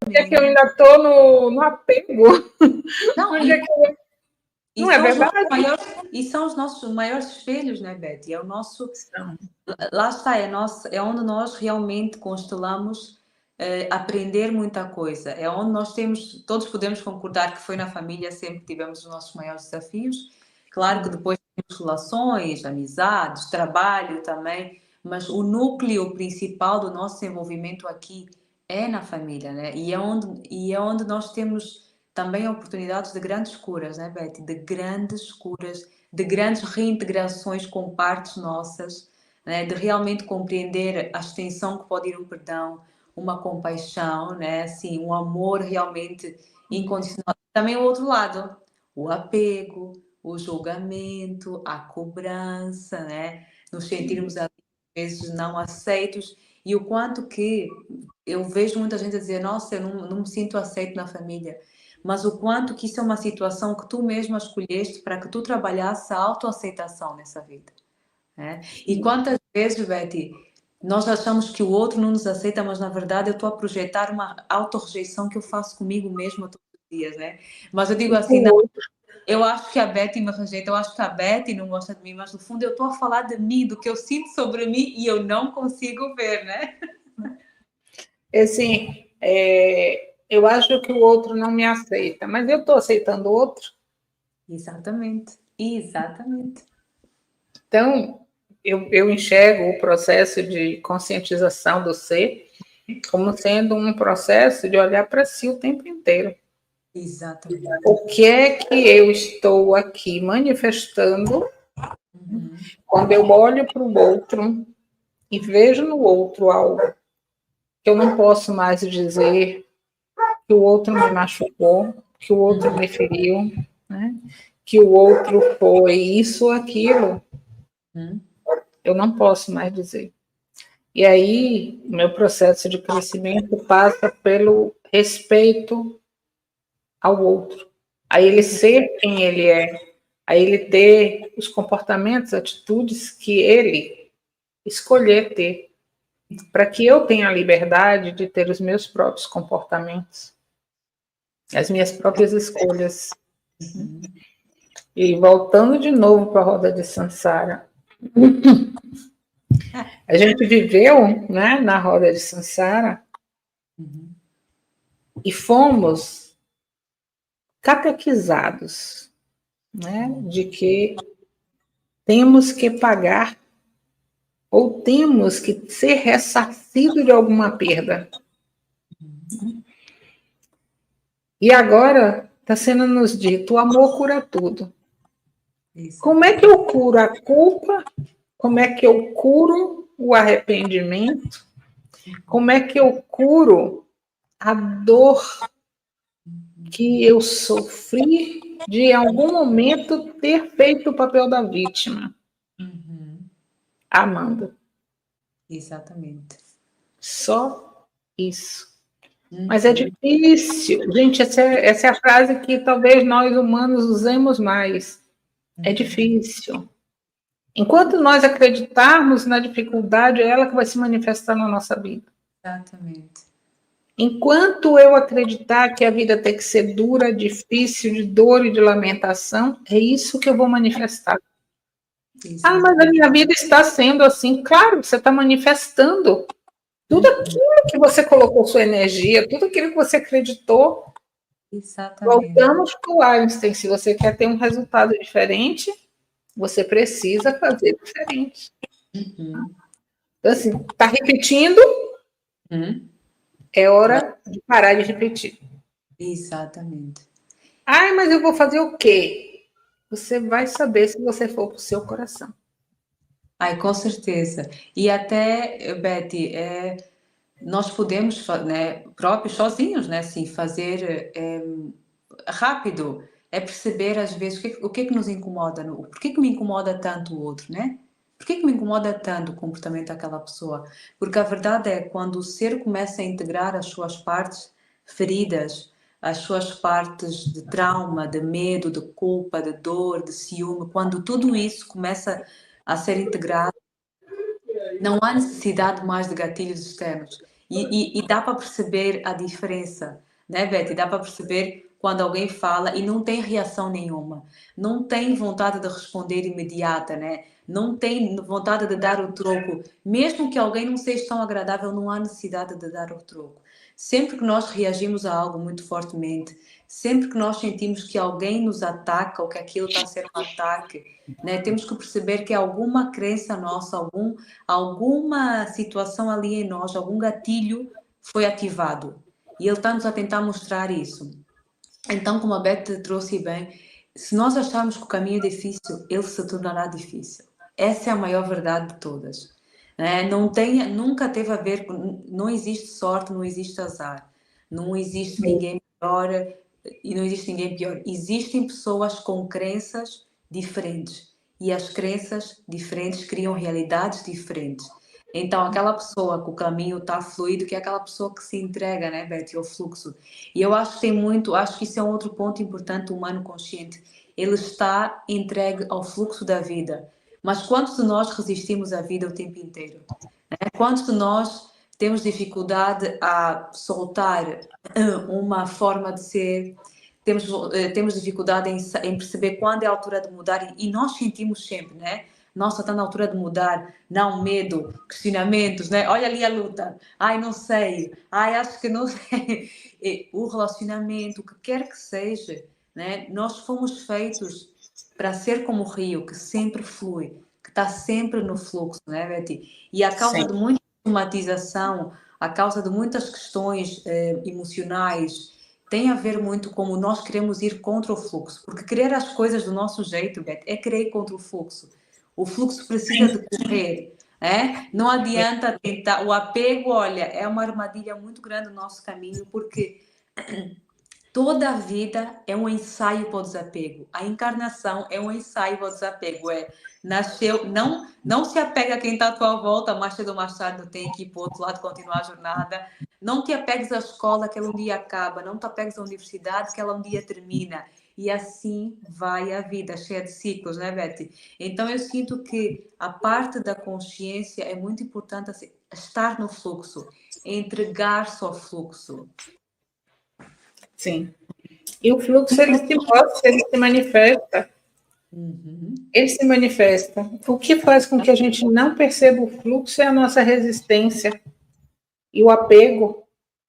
Onde é que eu ainda estou no apego? Não, onde é que eu... Não é verdade? E são os nossos maiores espelhos, né, Betty? É o nosso... Lá está, é onde nós realmente constelamos aprender muita coisa. É onde nós todos podemos concordar que foi na família sempre que tivemos os nossos maiores desafios. Claro que depois temos relações, amizades, trabalho também, mas o núcleo principal do nosso desenvolvimento aqui é na família, né? E é onde nós temos também oportunidades de grandes curas, né, Betty? De grandes curas, de grandes reintegrações com partes nossas, né? De realmente compreender a extensão que pode ir um perdão, uma compaixão, né? Assim, um amor realmente incondicional. Também o outro lado, o apego, o julgamento, a cobrança, né? Nos sentirmos às vezes não aceitos e o quanto que eu vejo muita gente a dizer, nossa, eu não me sinto aceito na família, mas o quanto que isso é uma situação que tu mesma escolheste para que tu trabalhasse a autoaceitação nessa vida, né? E quantas vezes, Betty, nós achamos que o outro não nos aceita, mas na verdade eu estou a projetar uma autorrejeição que eu faço comigo mesma todos os dias, né? Mas eu digo assim, não, eu acho que a Betty me rejeita, eu acho que a Betty não gosta de mim, mas no fundo eu estou a falar de mim, do que eu sinto sobre mim e eu não consigo ver, né? Assim, eu acho que o outro não me aceita, mas eu estou aceitando o outro. Exatamente, exatamente. Então, eu enxergo o processo de conscientização do ser como sendo um processo de olhar para si o tempo inteiro. Exatamente. O que é que eu estou aqui manifestando quando eu olho para o outro e vejo no outro algo que eu não posso mais dizer, que o outro me machucou, que o outro me feriu, né? Que o outro foi isso ou aquilo, eu não posso mais dizer. E aí, meu processo de crescimento passa pelo respeito ao outro, a ele ser quem ele é, a ele ter os comportamentos, atitudes que ele escolher ter, para que eu tenha a liberdade de ter os meus próprios comportamentos, as minhas próprias escolhas. E voltando de novo para a roda de Sansara, a gente viveu, né, na roda de Sansara e fomos catequizados, né, de que temos que pagar ou temos que ser ressarcido de alguma perda. E agora está sendo nos dito, o amor cura tudo. Isso. Como é que eu curo a culpa? Como é que eu curo o arrependimento? Como é que eu curo a dor que eu sofri de em algum momento ter feito o papel da vítima? Amando. Exatamente. Só isso. Mas é difícil. Gente, essa é a frase que talvez nós humanos usemos mais. É difícil. Enquanto nós acreditarmos na dificuldade, é ela que vai se manifestar na nossa vida. Exatamente. Enquanto eu acreditar que a vida tem que ser dura, difícil, de dor e de lamentação, é isso que eu vou manifestar. Exatamente. Ah, mas a minha vida está sendo assim. Claro, você está manifestando tudo aquilo que você colocou sua energia, tudo aquilo que você acreditou. Exatamente. Voltamos para o Einstein. Se você quer ter um resultado diferente, você precisa fazer diferente. Então, assim, está repetindo, é hora de parar de repetir. Exatamente. Ai, mas eu vou fazer o quê? Você vai saber se você for para o seu coração. Ai, com certeza. E até, Betty, nós podemos, né, próprios, sozinhos, né, assim, fazer rápido, perceber às vezes o que é que nos incomoda, por que me incomoda tanto o outro, né? Por que me incomoda tanto o comportamento daquela pessoa? Porque a verdade é, quando o ser começa a integrar as suas partes feridas, as suas partes de trauma, de medo, de culpa, de dor, de ciúme, quando tudo isso começa a ser integrado, não há necessidade mais de gatilhos externos. E dá para perceber a diferença, né, Betty? Dá para perceber quando alguém fala e não tem reação nenhuma, não tem vontade de responder imediata, né? Não tem vontade de dar o troco. Mesmo que alguém não seja tão agradável, não há necessidade de dar o troco. Sempre que nós reagimos a algo muito fortemente, sempre que nós sentimos que alguém nos ataca ou que aquilo está a ser um ataque, né, temos que perceber que alguma crença nossa, alguma situação ali em nós, algum gatilho foi ativado. E ele está-nos a tentar mostrar isso. Então, como a Beth trouxe bem, se nós acharmos que o caminho é difícil, ele se tornará difícil. Essa é a maior verdade de todas. Nunca teve a ver com... Não existe sorte, não existe azar. Não existe ninguém melhor e não existe ninguém pior. Existem pessoas com crenças diferentes. E as crenças diferentes criam realidades diferentes. Então, aquela pessoa que o caminho está fluido, que é aquela pessoa que se entrega, né, Beth, ao fluxo. E eu acho que acho que isso é um outro ponto importante do humano consciente. Ele está entregue ao fluxo da vida. Mas quantos de nós resistimos à vida o tempo inteiro? Quantos de nós temos dificuldade a soltar uma forma de ser? Temos dificuldade em perceber quando é a altura de mudar e nós sentimos sempre, né? Nossa, está na altura de mudar, não, medo, questionamentos, né? Olha ali a luta, ai, não sei, ai, acho que não sei. O relacionamento, o que quer que seja, né? Nós fomos feitos para ser como o rio, que sempre flui, que está sempre no fluxo, né, Betty? E a causa de muita somatização, a causa de muitas questões emocionais, tem a ver muito como nós queremos ir contra o fluxo, porque querer as coisas do nosso jeito, Betty, é querer ir contra o fluxo. O fluxo precisa de correr, não adianta tentar. O apego, olha, é uma armadilha muito grande no nosso caminho, porque toda a vida é um ensaio para o desapego. A encarnação é um ensaio para o desapego. Nasceu, não se apega a quem está à tua volta, mais cedo ou mais tarde tem que ir para o outro lado continuar a jornada. Não te apegues à escola, que ela um dia acaba. Não te apegues à universidade, que ela um dia termina. E assim vai a vida, cheia de ciclos, né, Betty? Então eu sinto que a parte da consciência é muito importante, assim, estar no fluxo, entregar-se ao fluxo. Sim. E o fluxo, ele se mostra, ele se manifesta. Ele se manifesta. O que faz com que a gente não perceba o fluxo é a nossa resistência e o apego.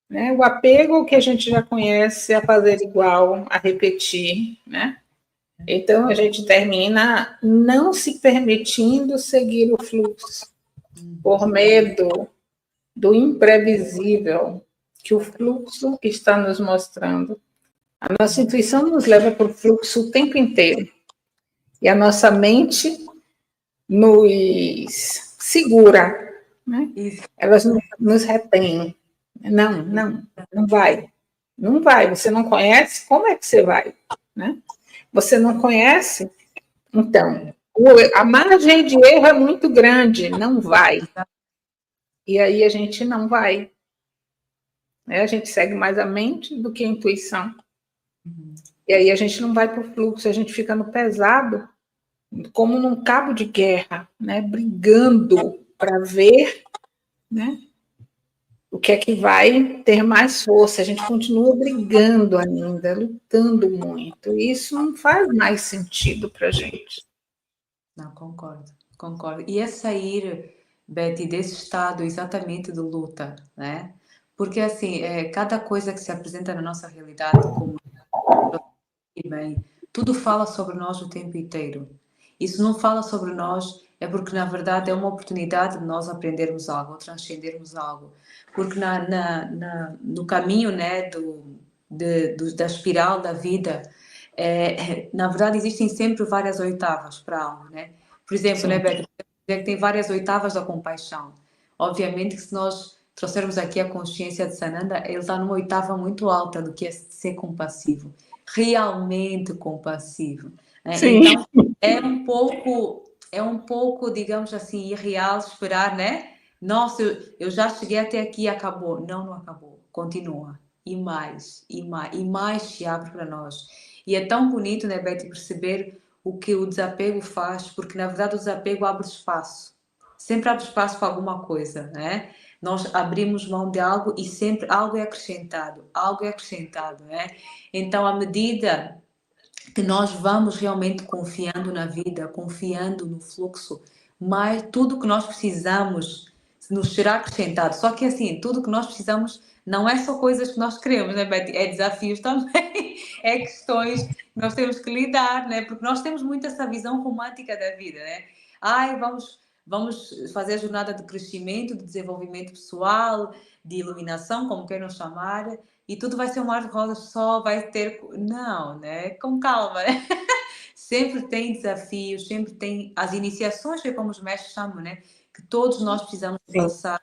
Né? O apego que a gente já conhece, a fazer igual, a repetir, né? Então, a gente termina não se permitindo seguir o fluxo, por medo do imprevisível que o fluxo está nos mostrando. A nossa intuição nos leva para o fluxo o tempo inteiro. E a nossa mente nos segura, né? Elas nos retêm. Não vai. Não vai. Você não conhece, como é que você vai? Né? Você não conhece? Então, a margem de erro é muito grande, não vai. E aí a gente não vai. A gente segue mais a mente do que a intuição. E aí a gente não vai para o fluxo, a gente fica no pesado, como num cabo de guerra, né? Brigando para ver, né? O que é que vai ter mais força. A gente continua brigando ainda, lutando muito. E isso não faz mais sentido para a gente. Não, concordo. E é sair, Betty, desse estado exatamente de luta, né? Porque, assim, cada coisa que se apresenta na nossa realidade, como bem, tudo fala sobre nós o tempo inteiro. E se não fala sobre nós, é porque, na verdade, é uma oportunidade de nós aprendermos algo, transcendermos algo. Porque no caminho, né, da espiral da vida, na verdade, existem sempre várias oitavas para algo, né? Por exemplo, né, Beto, que tem várias oitavas da compaixão. Obviamente que se nós trouxermos aqui a consciência de Sananda, ele está numa oitava muito alta do que é ser compassivo. Realmente compassivo. Né? Então, é um pouco, digamos assim, irreal esperar, né? Nossa, eu já cheguei até aqui e acabou. Não acabou. Continua. E mais se abre para nós. E é tão bonito, né, Betty, perceber o que o desapego faz, porque na verdade o desapego abre espaço. Sempre abre espaço para alguma coisa, né? Nós abrimos mão de algo e sempre algo é acrescentado, né? Então, à medida que nós vamos realmente confiando na vida, confiando no fluxo, mas tudo que nós precisamos nos será acrescentado. Só que assim, tudo que nós precisamos não é só coisas que nós queremos, né, Betty? É desafios também, é questões que nós temos que lidar, né? Porque nós temos muito essa visão romântica da vida, né? Ai, vamos fazer a jornada de crescimento, de desenvolvimento pessoal, de iluminação, como queiram chamar, e tudo vai ser um mar de rosas, só vai ter... Não, né? Com calma, né? Sempre tem desafios, sempre tem as iniciações, que é como os mestres chamam, né? Que todos nós precisamos passar.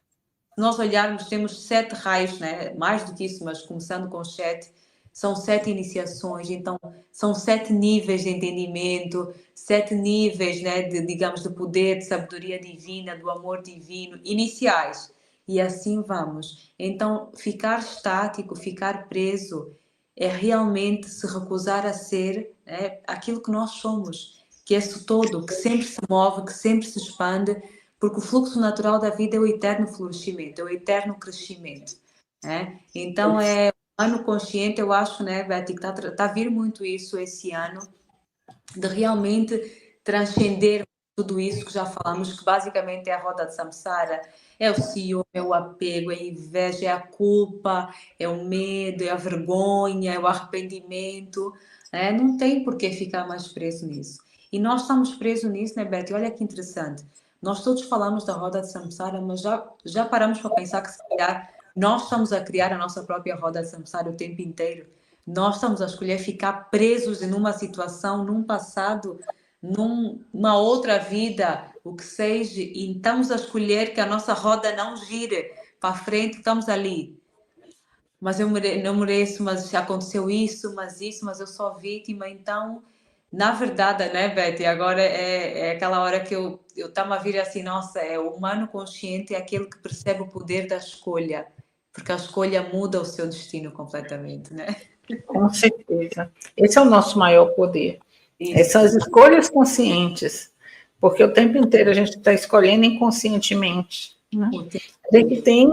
Se nós olharmos, temos 7 raios, né? Mais do que isso, mas começando com 7, são 7 iniciações, então são 7 níveis de entendimento, 7 níveis, né, digamos, de poder, de sabedoria divina, do amor divino, iniciais. E assim vamos. Então, ficar estático, ficar preso, é realmente se recusar a ser, né, aquilo que nós somos, que é esse todo, que sempre se move, que sempre se expande, porque o fluxo natural da vida é o eterno florescimento, é o eterno crescimento. Né? Então, ano consciente, eu acho, né, Betty, que está a vir muito isso esse ano, de realmente transcender tudo isso que já falamos, que basicamente é a roda de samsara, é o ciúme, é o apego, é a inveja, é a culpa, é o medo, é a vergonha, é o arrependimento, né? Não tem por que ficar mais preso nisso. E nós estamos presos nisso, né, Betty? Olha que interessante. Nós todos falamos da roda de samsara, mas já paramos para pensar que se calhar nós estamos a criar a nossa própria roda de samsara o tempo inteiro. Nós estamos a escolher ficar presos em uma situação, num passado, numa outra vida, o que seja, e estamos a escolher que a nossa roda não gire para frente, estamos ali. Mas eu não mereço, mas aconteceu isso, mas eu sou vítima, então, na verdade, né, Betty, agora é aquela hora que eu estava a vir assim, nossa, é o humano consciente, é aquele que percebe o poder da escolha, porque a escolha muda o seu destino completamente, né? Com certeza. Esse é o nosso maior poder. Isso. São as escolhas conscientes, porque o tempo inteiro a gente está escolhendo inconscientemente. Né? A gente tem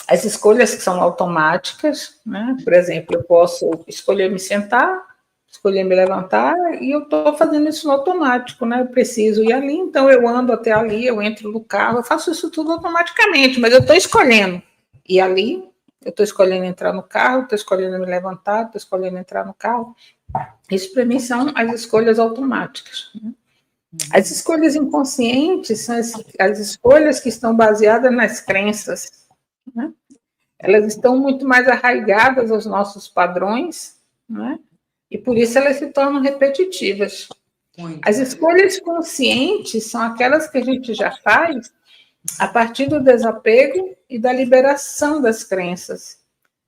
as escolhas que são automáticas, né? Por exemplo, eu posso escolher me sentar, escolher me levantar, e eu estou fazendo isso no automático, né? Eu preciso ir ali, então eu ando até ali, eu entro no carro, eu faço isso tudo automaticamente, mas eu estou escolhendo ir ali, eu estou escolhendo entrar no carro, estou escolhendo me levantar, estou escolhendo entrar no carro. Isso, para mim, são as escolhas automáticas. Né? As escolhas inconscientes são as escolhas que estão baseadas nas crenças. Né? Elas estão muito mais arraigadas aos nossos padrões, né? E por isso elas se tornam repetitivas. Muito. As escolhas conscientes são aquelas que a gente já faz a partir do desapego e da liberação das crenças.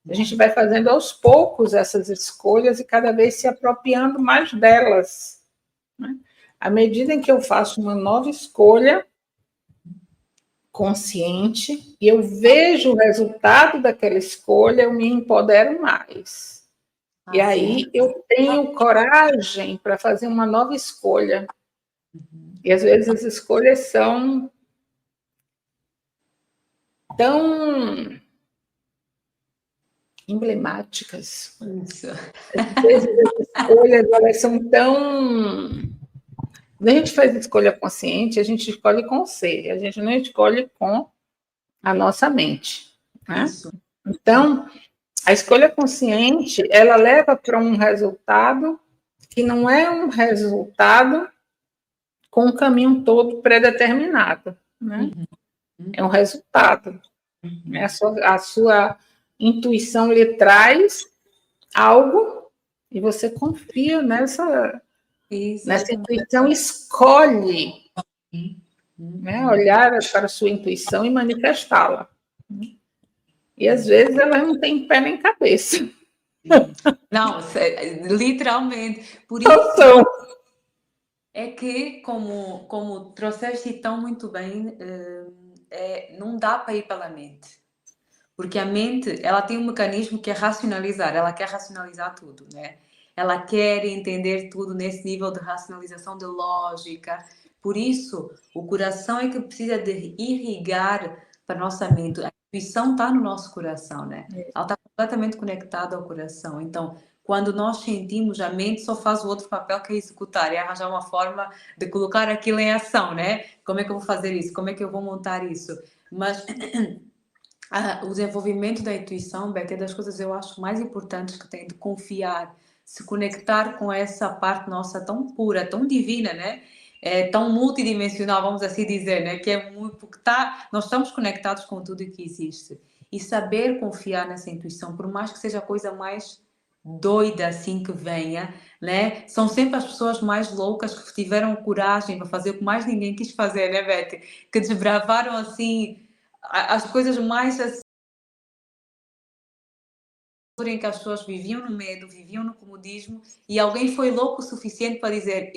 A gente vai fazendo aos poucos essas escolhas e cada vez se apropriando mais delas. Né? À medida em que eu faço uma nova escolha consciente e eu vejo o resultado daquela escolha, eu me empodero mais. E aí eu tenho coragem para fazer uma nova escolha. E às vezes as escolhas são tão emblemáticas. Isso. Às vezes as escolhas elas são tão... Quando a gente faz escolha consciente, a gente escolhe com o ser, a gente não escolhe com a nossa mente. Né? Então, a escolha consciente, ela leva para um resultado que não é um resultado com um caminho todo pré-determinado. Né? É um resultado. A sua intuição lhe traz algo e você confia nessa intuição, escolhe né, olhar para a sua intuição e manifestá-la. E às vezes ela não tem pé nem cabeça. Não, literalmente. Por isso é que, como trouxeste tão muito bem, não dá para ir pela mente. Porque a mente, ela tem um mecanismo que é racionalizar, ela quer racionalizar tudo, né? Ela quer entender tudo nesse nível de racionalização, de lógica. Por isso, o coração é que precisa de irrigar para a nossa mente. A intuição está no nosso coração, né? Ela está completamente conectada ao coração. Então, quando nós sentimos, a mente só faz o outro papel que é executar, é arranjar uma forma de colocar aquilo em ação, né? Como é que eu vou fazer isso? Como é que eu vou montar isso? Mas o desenvolvimento da intuição, Beto, é das coisas eu acho mais importantes que tem, de confiar, se conectar com essa parte nossa tão pura, tão divina, né? É tão multidimensional, vamos assim dizer, né? Que é muito, porque nós estamos conectados com tudo que existe. E saber confiar nessa intuição, por mais que seja a coisa mais doida assim que venha, né? São sempre as pessoas mais loucas que tiveram coragem para fazer o que mais ninguém quis fazer, né, Beth? Que desbravaram assim as coisas mais assim, em que as pessoas viviam no medo, viviam no comodismo, e alguém foi louco o suficiente para dizer,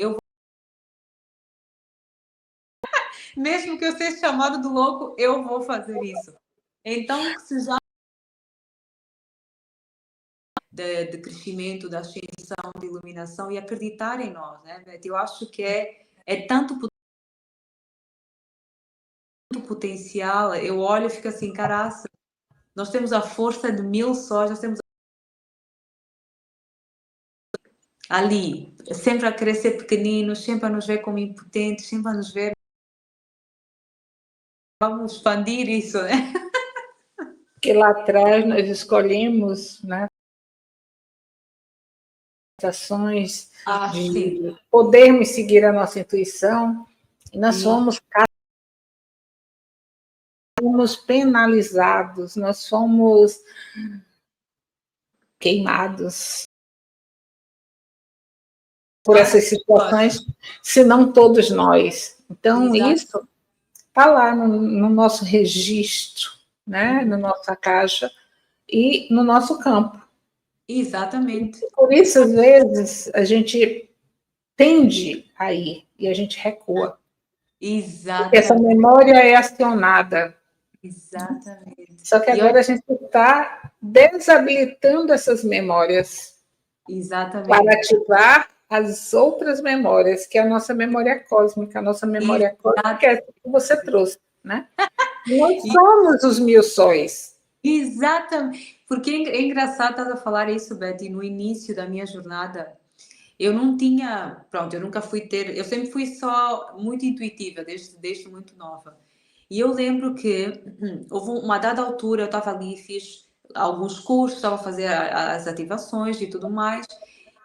mesmo que eu seja chamado do louco, eu vou fazer isso. Então, que seja de crescimento, de ascensão, de iluminação e acreditar em nós, né, Beth? Eu acho que é tanto potencial, eu olho e fico assim, caraca, nós temos a força de 1000 sóis, nós temos ali, sempre a querer ser pequeninos, sempre a nos ver como impotentes, sempre a nos ver, vamos expandir isso, né? Que lá atrás nós escolhemos, né, ações de Sim. podermos seguir a nossa intuição, e nós fomos penalizados, nós fomos queimados por essas situações, se não todos nós. Então, Exato. isso está lá no nosso registro, né, na nossa caixa e no nosso campo. Exatamente. Por isso, às vezes, a gente tende a ir e a gente recua. Exatamente. Porque essa memória é acionada. Exatamente. Só que agora a gente está desabilitando essas memórias. Exatamente. Para ativar as outras memórias, que é a nossa memória cósmica. A nossa memória cósmica é essa que você trouxe, né? Nós somos os 1000 sóis. Exatamente. Porque é engraçado estar a falar isso, Betty, no início da minha jornada. Eu não tinha, pronto, eu nunca fui ter, eu sempre fui só muito intuitiva, desde muito nova. E eu lembro que houve uma dada altura, eu estava ali, fiz alguns cursos, estava a fazer as ativações e tudo mais,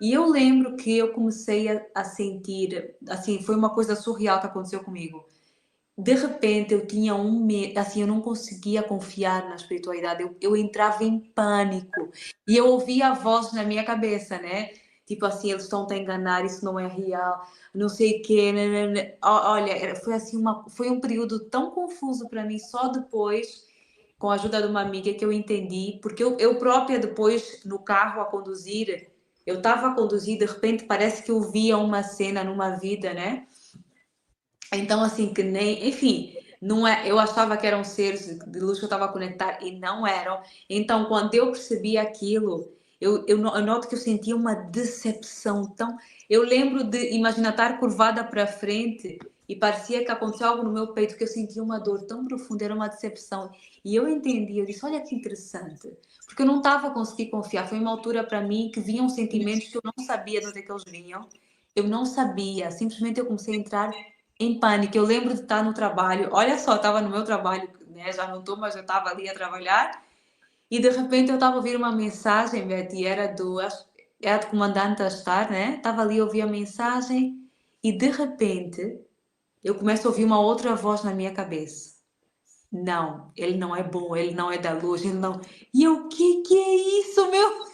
e eu lembro que eu comecei a sentir, assim, foi uma coisa surreal que aconteceu comigo. De repente eu tinha um medo, assim, eu não conseguia confiar na espiritualidade, eu entrava em pânico e eu ouvia a voz na minha cabeça, né? Tipo assim, eles estão a enganar, isso não é real, não sei o quê. Né? Olha, foi assim foi um período tão confuso para mim, só depois, com a ajuda de uma amiga, que eu entendi, porque eu própria depois, no carro a conduzir, eu estava a conduzir, de repente parece que eu via uma cena numa vida, né? Então, assim, que nem, enfim, não é, eu achava que eram seres de luz que eu estava a conectar e não eram. Então, quando eu percebi aquilo, eu noto que eu sentia uma decepção tão. Eu lembro de imaginar estar curvada para frente e parecia que aconteceu algo no meu peito, que eu sentia uma dor tão profunda, era uma decepção. E eu entendi, eu disse: olha que interessante, porque eu não estava a conseguir confiar. Foi uma altura para mim que vinham sentimentos que eu não sabia de onde é que eles vinham. Eu não sabia, simplesmente eu comecei a entrar em pânico. Eu lembro de estar no trabalho, olha só, estava no meu trabalho, né? Já não estou, mas eu estava ali a trabalhar, e de repente eu estava a ouvir uma mensagem, Betty, era do comandante Astar, né? Estava ali a ouvir a mensagem, e de repente eu começo a ouvir uma outra voz na minha cabeça. Não, ele não é bom, ele não é da luz, ele não. E eu, o que é isso, meu?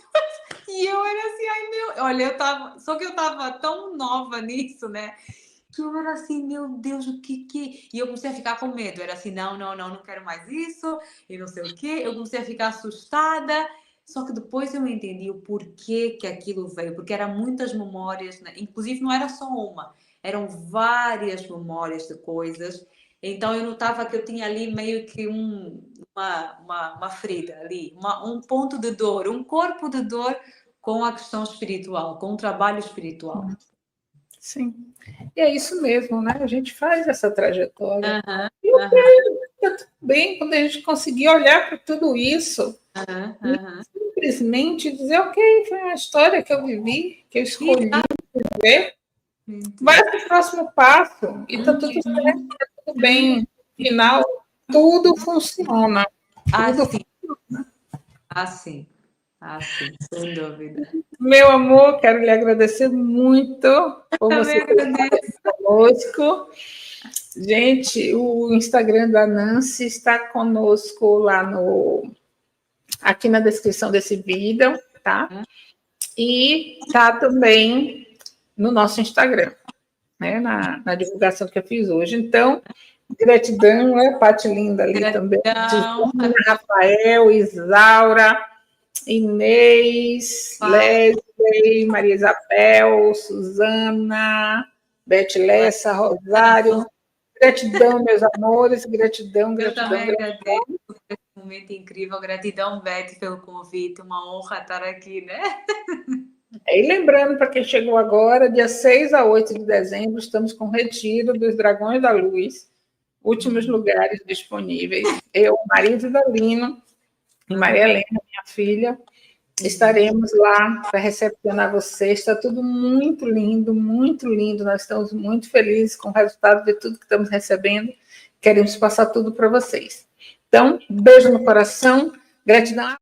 E eu era assim, ai meu, olha, só que eu estava tão nova nisso, né? Que eu era assim, meu Deus, o que. E eu comecei a ficar com medo. Era assim, não quero mais isso, e não sei o quê. Eu comecei a ficar assustada. Só que depois eu entendi o porquê que aquilo veio, porque eram muitas memórias, né? Inclusive não era só uma, eram várias memórias de coisas. Então eu notava que eu tinha ali meio que uma ferida ali, um ponto de dor, um corpo de dor com a questão espiritual, com o trabalho espiritual. Sim, e é isso mesmo, né? A gente faz essa trajetória. E tá tudo bem quando a gente conseguir olhar para tudo isso e simplesmente dizer, ok, foi uma história que eu vivi, que eu escolhi viver. Vai para o próximo passo e está tudo certo, tá tudo bem. No final, tudo funciona. Tudo sim. Sim, sem dúvida. Meu amor, quero lhe agradecer muito por você estar conosco. Gente, o Instagram da Nancy está conosco lá aqui na descrição desse vídeo, tá? E tá também no nosso Instagram, né? Na divulgação que eu fiz hoje. Então, gratidão, né? Pati linda ali também. Ana, Rafael, Isaura, Inês, Leslie, Maria Isabel, Suzana, Beth Lessa, Rosário. Gratidão, meus amores, gratidão. Eu também agradeço por esse momento incrível. Gratidão, Beth, pelo convite. Uma honra estar aqui, né? E lembrando, para quem chegou agora, dia 6 a 8 de dezembro, estamos com o Retiro dos Dragões da Luz, últimos lugares disponíveis. Eu, marido da Lino, e Maria Helena, minha filha, estaremos lá para recepcionar vocês. Está tudo muito lindo, muito lindo. Nós estamos muito felizes com o resultado de tudo que estamos recebendo. Queremos passar tudo para vocês. Então, beijo no coração, gratidão.